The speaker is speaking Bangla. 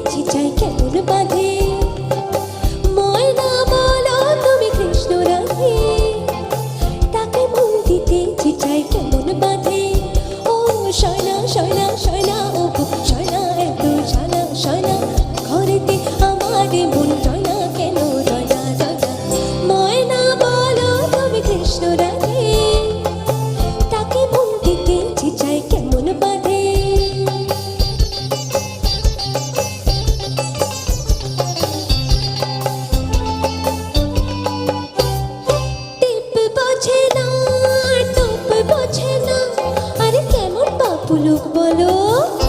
চিচাই কেমন বাঁধে ময়না বলো তুমি কৃষ্ণ রাধে তাকে মন দিতে চিচাই কেমন বাঁধে ও শয়না শয়না শয়না ও শয়না এত জানা শয়না ঘরেতে আমার মন জয় না কেন জয় না জয় না ময়না বলো তুমি কৃষ্ণ রাধে তাকে মন দিতে চিচাই কেমন বাঁধে লোক বলো